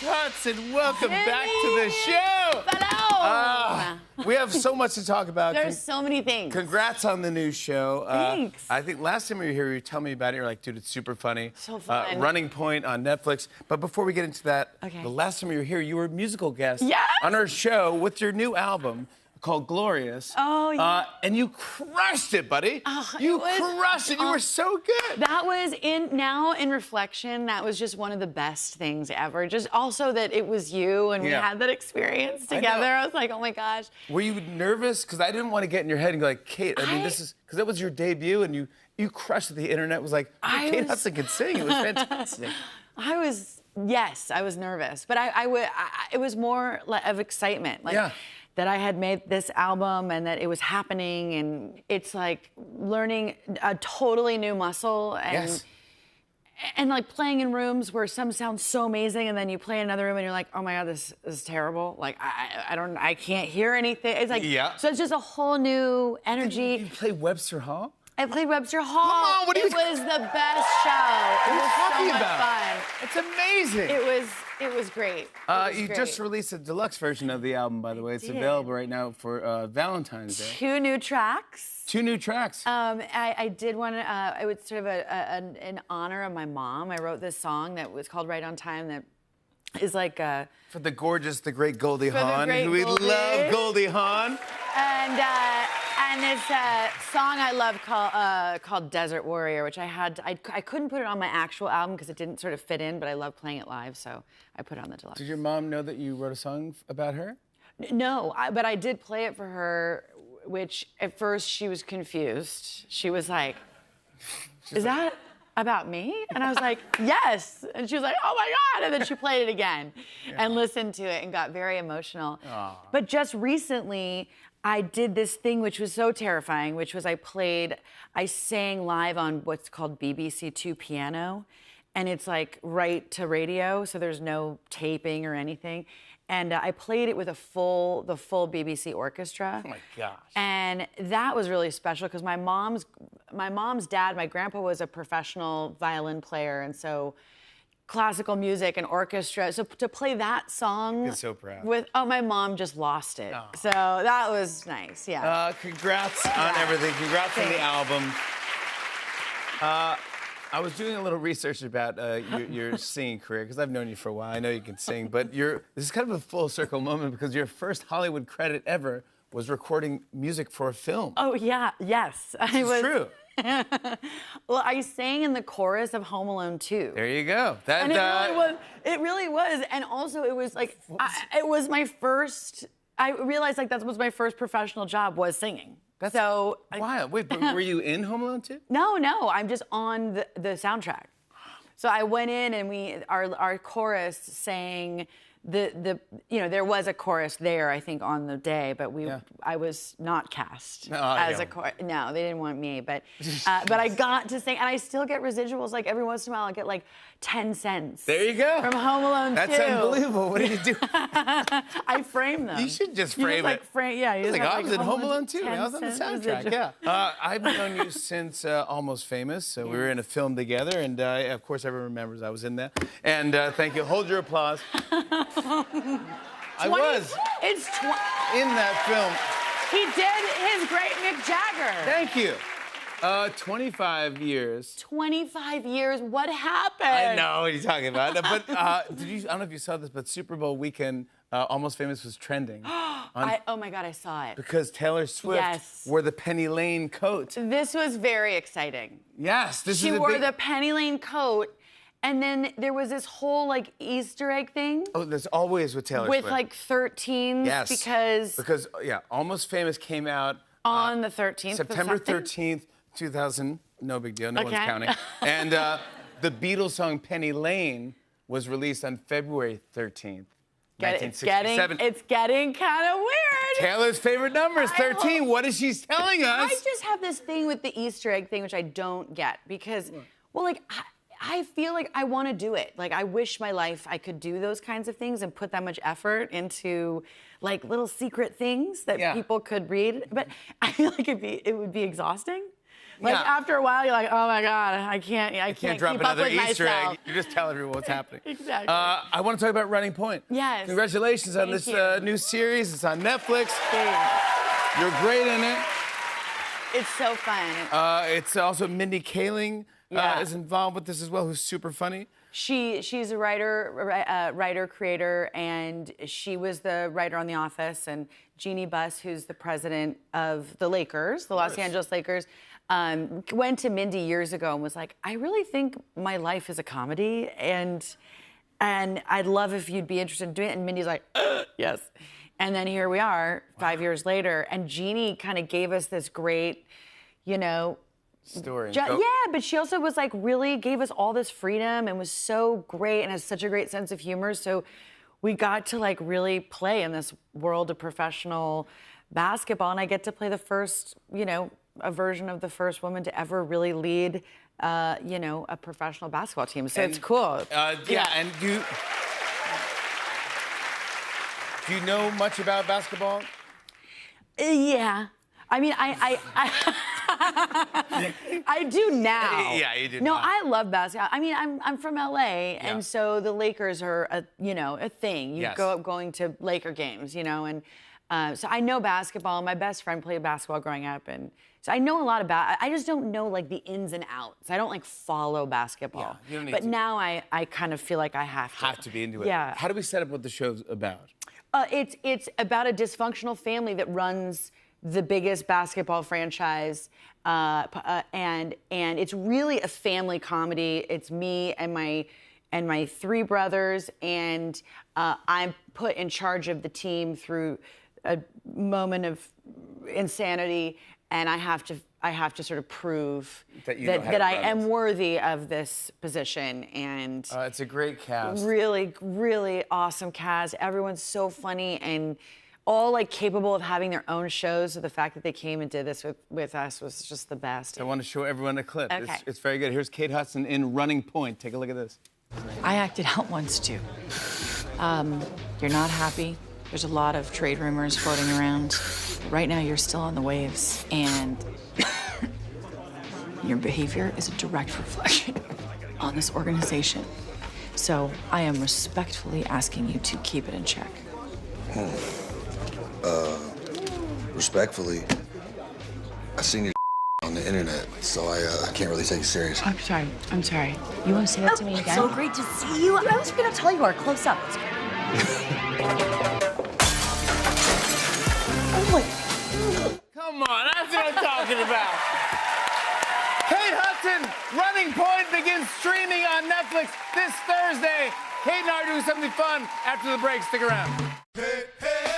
Tuts, and welcome back to the show. Hello. We have so much to talk about. There's so many things. Congrats on the new show. Thanks. I think last time you were here, you were telling me about it. You're like, dude, it's super funny. So fun. Running Point on Netflix. But before we get into that, Okay. the last time you were here, you were a musical guest Yes. on our show with your new album called Glorious. Oh, yeah. And you crushed it, buddy. You crushed it. You were so good. That was in reflection, that was just one of the best things ever. Just also that it was you and we had that experience together. I was like, oh my gosh. Were you nervous? Because I didn't want to get in your head and go like, Kate, I mean, this is, because that was your debut and you crushed it. The internet was like, oh, Kate Hudson can sing. It was fantastic. Yes, I was nervous, but it was more of excitement. Like, that I had made this album and that it was happening, and it's like learning a totally new muscle and like playing in rooms where some sound so amazing and then you play in another room and you're like, oh my God, this is terrible. Like I can't hear anything. It's like, so it's just a whole new energy. You play Webster Hall? I played Webster Hall. Come on, what are you... It was the best show. It was so much fun. It's amazing. It was great. You just released a deluxe version of the album, by the way. It's available right now for Valentine's Day. 2 new tracks. 2 new tracks. I did one. It was sort of in honor of my mom. I wrote this song that was called Right on Time. That is like for the gorgeous, the great Goldie Hawn. We love Goldie Hawn. And it's a song I love called Desert Warrior, which I couldn't put it on my actual album because it didn't sort of fit in, but I love playing it live, so I put it on the deluxe. Did your mom know that you wrote a song about her? No, but I did play it for her, which at first she was confused. She was like, is that about me? And I was like, yes. And she was like, oh my God. And then she played it again and listened to it and got very emotional. But just recently, I did this thing which was so terrifying, which was I sang live on what's called BBC Two piano. And it's like right to radio, so there's no taping or anything. And I played it with the full BBC orchestra. Oh my gosh. And that was really special because my mom's dad, my grandpa, was a professional violin player, and so classical music and orchestra. So to play that song my mom just lost it. So that was nice, Congrats on everything. Congrats on the album. I was doing a little research about your singing career, because I've known you for a while. I know you can sing, but this is kind of a full circle moment because your first Hollywood credit ever was recording music for a film. Oh, yeah, yes. It's true. Well, I sang in the chorus of Home Alone 2. There you go. And it really was. And also it was like, it was my first, I realized like that was my first professional job, was singing. That's wild. Wait, but were you in Home Alone 2? No, I'm just on the soundtrack. So I went in and our chorus sang there was a chorus there, I think, on the day, but I was not cast as a chorus. No, they didn't want me, but I got to sing, and I still get residuals. Like every once in a while, I get like 10 cents. There you go. From Home Alone 2. That's unbelievable. What do you do? I frame them. You should just frame it. I was in Home Alone 2. I was on the soundtrack. I've known you since Almost Famous. So we were in a film together, and of course everyone remembers I was in that. And thank you. Hold your applause. I was in that film. He did his great Mick Jagger. Thank you. 25 years. 25 years? What happened? I know what you're talking about. But I don't know if you saw this, but Super Bowl weekend, Almost Famous was trending. Oh my God, I saw it. Because Taylor Swift wore the Penny Lane coat. This was very exciting. Yes, she wore the Penny Lane coat. And then there was this whole like Easter egg thing. Oh, there's always with Taylor Swift. With like 13s. Yes. Because Almost Famous came out on the 13th. September 13th, 2000. No big deal. No one's counting. And the Beatles song Penny Lane was released on February 13th. It's getting kind of weird. Taylor's favorite number is 13. What is she telling us? I just have this thing with the Easter egg thing, which I don't get because, well, like. I feel like I want to do it. Like, I wish my life I could do those kinds of things and put that much effort into, like, little secret things that people could read. But I feel like it would be exhausting. Like, Yeah. after a while, you're like, oh, my God, I can't Drop keep up another with Easter myself. egg. You just tell everyone what's happening. Exactly. I want to talk about Running Point. Yes. Congratulations on Thank this you. new series. It's on Netflix. Thanks. You're great in it. It's so fun. It's also Mindy Kaling is involved with this as well, who's super funny. She's a writer, creator, and she was the writer on The Office. And Jeannie Buss, who's the president of the Lakers, the Los Angeles Lakers, went to Mindy years ago and was like, I really think my life is a comedy, and I'd love if you'd be interested in doing it. And Mindy's like, yes. And then here we are, 5 years later, and Jeannie kind of gave us this great, Story. yeah, but she also was like really gave us all this freedom and was so great and has such a great sense of humor. So we got to like really play in this world of professional basketball, and I get to play the first, a version of the first woman to ever really lead, a professional basketball team. So it's cool. And do you know much about basketball? Yeah. I mean, I do now. Yeah, you do No, now. I love basketball. I mean, I'm from LA, and so the Lakers are a thing. You go up going to Laker games, and so I know basketball. My best friend played basketball growing up, and so I know a lot about it. I just don't know like the ins and outs. I don't like follow basketball. Yeah, you don't need but to. now I kind of feel like I have to. Have to be into it. Yeah. How do we set up what the show's about? It's about a dysfunctional family that runs the biggest basketball franchise, and it's really a family comedy. It's me and my three brothers, and I'm put in charge of the team through a moment of insanity, and I have to sort of prove that I am worthy of this position. And It's a great cast. really, really awesome cast. Everyone's so funny and all like capable of having their own shows. So the fact that they came and did this with us was just the best. I want to show everyone a clip. Okay. It's very good. Here's Kate Hudson in Running Point. Take a look at this. I acted out once too. You're not happy. There's a lot of trade rumors floating around. Right now, you're still on the waves, and your behavior is a direct reflection on this organization. So I am respectfully asking you to keep it in check. Respectfully, I seen your on the internet, so I can't really take it serious. I'm sorry. You want to say that to me again? So great to see you. I was gonna tell you our close up. Come on, that's what I'm talking about. Kate Hudson, Running Point begins streaming on Netflix this Thursday. Kate and I are doing something fun after the break. Stick around. Hey, hey.